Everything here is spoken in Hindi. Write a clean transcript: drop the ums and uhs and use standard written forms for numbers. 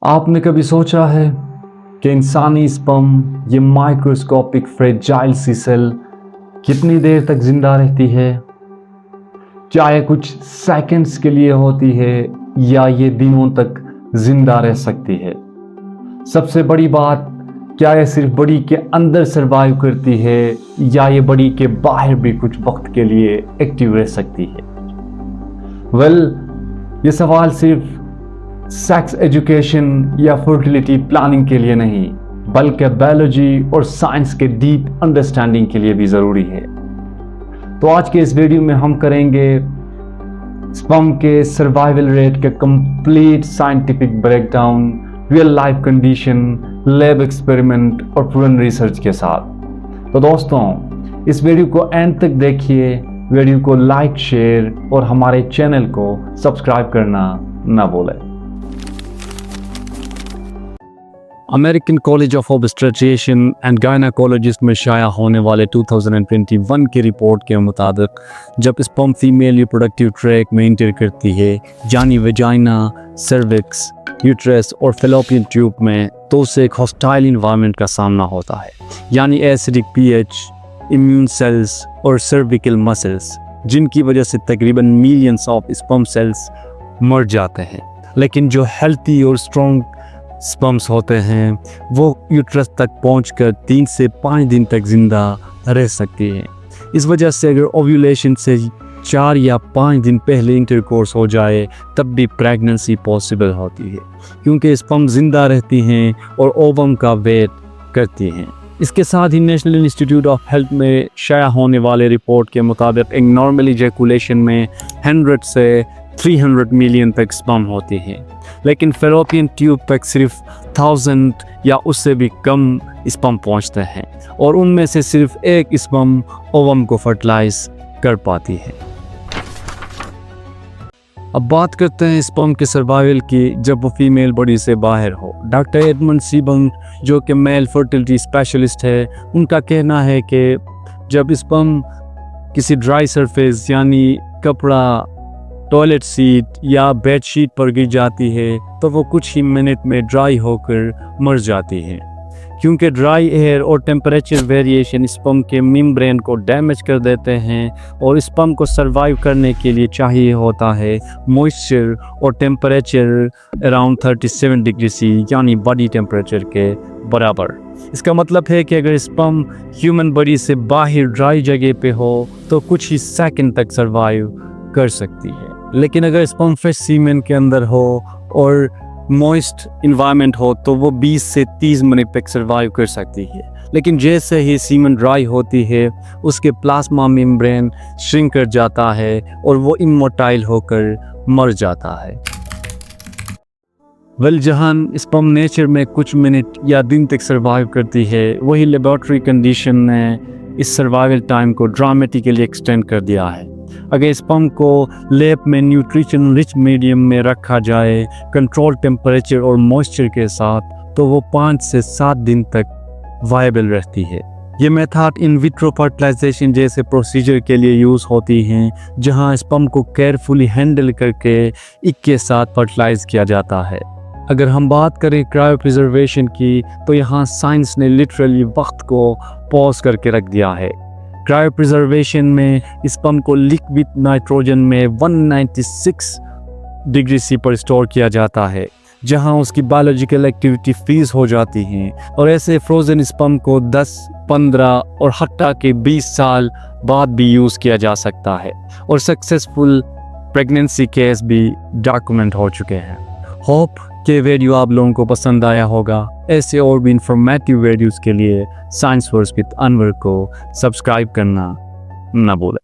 आपने कभी सोचा है कि इंसानी स्पर्म, ये माइक्रोस्कोपिक फ्रेजाइल सी सेल कितनी देर तक जिंदा रहती है? चाहे कुछ सेकंड्स के लिए होती है या ये दिनों तक जिंदा रह सकती है। सबसे बड़ी बात, क्या ये सिर्फ बॉडी के अंदर सरवाइव करती है या ये बॉडी के बाहर भी कुछ वक्त के लिए एक्टिव रह सकती है? ये सवाल सिर्फ सेक्स एजुकेशन या फर्टिलिटी प्लानिंग के लिए नहीं, बल्कि बायोलॉजी और साइंस के डीप अंडरस्टैंडिंग के लिए भी ज़रूरी है। तो आज के इस वीडियो में हम करेंगे स्पर्म के सर्वाइवल रेट का complete scientific breakdown, real life condition, lab experiment और प्रूवन रिसर्च के साथ। तो दोस्तों, इस वीडियो को एंड तक देखिए, वीडियो को लाइक, शेयर और हमारे चैनल को सब्सक्राइब करना ना भूलें। American college of obstetrician and gynaecologist में शाया होने वाले 2021 की रिपोर्ट के मुताबिक जब स्पर्म फीमेल रिप्रोडक्टिव ट्रैक में इंटर करती है, यानी वेजाइना, सर्विक्स, यूट्रस और फेलोपियन ट्यूब में, तो उसे एक हॉस्टाइल इन्वायरमेंट का सामना होता है, यानी एसिडिक पीएच, इम्यून सेल्स और सर्विकल मसल्स, जिनकी वजह से तकरीबन मिलियंस ऑफ स्पर्म सेल्स मर जाते हैं। लेकिन जो हेल्थी और स्ट्रॉन्ग स्पर्म्स होते हैं वो यूट्रस तक पहुंचकर 3 से 5 दिन तक जिंदा रह सकती हैं। इस वजह से अगर ओव्यूलेशन से 4 या 5 दिन पहले इंटरकोर्स हो जाए तब भी प्रेगनेंसी पॉसिबल होती है, क्योंकि स्पर्म जिंदा रहती हैं और ओवम का वेट करती हैं। इसके साथ ही नेशनल इंस्टीट्यूट ऑफ हेल्थ में शाया होने वाले रिपोर्ट के मुताबिक एक नॉर्मल इजैकुलेशन में 100 से 300 मिलियन तक स्पर्म होती हैं, लेकिन फेलोपियन ट्यूब तक सिर्फ 1000 या उससे भी कम स्पर्म पहुंचते हैं और उनमें से सिर्फ एक स्पर्म ओवम को फर्टिलाइज कर पाती है। अब बात करते हैं स्पर्म के सर्वाइवल की जब वो फीमेल बॉडी से बाहर हो। डॉक्टर एडमंड सीबंग, जो कि मेल फर्टिलिटी स्पेशलिस्ट है, उनका कहना है कि जब स्पर्म किसी ड्राई सरफेस यानी कपड़ा, टॉयलेट सीट या बेड शीट पर गिर जाती है तो वो कुछ ही मिनट में ड्राई होकर मर जाती है, क्योंकि ड्राई एयर और टेम्परेचर वेरिएशन स्पर्म के मेम्ब्रेन को डैमेज कर देते हैं और स्पर्म को सरवाइव करने के लिए चाहिए होता है मॉइस्चर और टेम्परेचर अराउंड 37 डिग्री सी, यानी बॉडी टेम्परेचर के बराबर। इसका मतलब है कि अगर स्पर्म ह्यूमन बॉडी से बाहर ड्राई जगह पे हो तो कुछ ही सेकंड तक सरवाइव कर सकती है, लेकिन अगर स्पर्म फ्रेश सीमेन के अंदर हो और मॉइस्ट इन्वायरमेंट हो तो वो 20 से 30 मिनट तक सर्वाइव कर सकती है। लेकिन जैसे ही सीमेन ड्राई होती है उसके प्लाज्मा मेम्ब्रेन श्रिंक कर जाता है और वो इमोटाइल होकर मर जाता है। जहाँ स्पर्म नेचर में कुछ मिनट या दिन तक सर्वाइव करती है, वही लेबोरेटरी कंडीशन ने इस सर्वाइवल टाइम को ड्रामेटिकली एक्सटेंड कर दिया है। अगर स्पर्म को लैब में न्यूट्रिशन रिच मीडियम में रखा जाए कंट्रोल टेम्परेचर और मॉइस्चर के साथ, तो वो 5 से 7 दिन तक वायबल रहती है। ये मेथड इन विट्रो फर्टिलाइजेशन जैसे प्रोसीजर के लिए यूज़ होती हैं, जहां स्पर्म को केयरफुली हैंडल करके एक के साथ फर्टिलाइज किया जाता है। अगर हम बात करें क्रायो प्रिजर्वेशन की, तो यहाँ साइंस ने लिटरली वक्त को पॉज करके रख दिया है। क्रायो प्रिजर्वेशन में स्पर्म को लिक्विड नाइट्रोजन में 196 डिग्री सी पर स्टोर किया जाता है, जहां उसकी बायोलॉजिकल एक्टिविटी फ्रीज हो जाती है और ऐसे फ्रोजन स्पर्म को 10, 15 और हत्ता के 20 साल बाद भी यूज़ किया जा सकता है और सक्सेसफुल प्रेगनेंसी केस भी डॉक्यूमेंट हो चुके हैं। होप कि वीडियो आप लोगों को पसंद आया होगा। ऐसे और भी इंफॉर्मेटिव वीडियोस के लिए साइंस वर्स विद अनवर को सब्सक्राइब करना ना भूलें।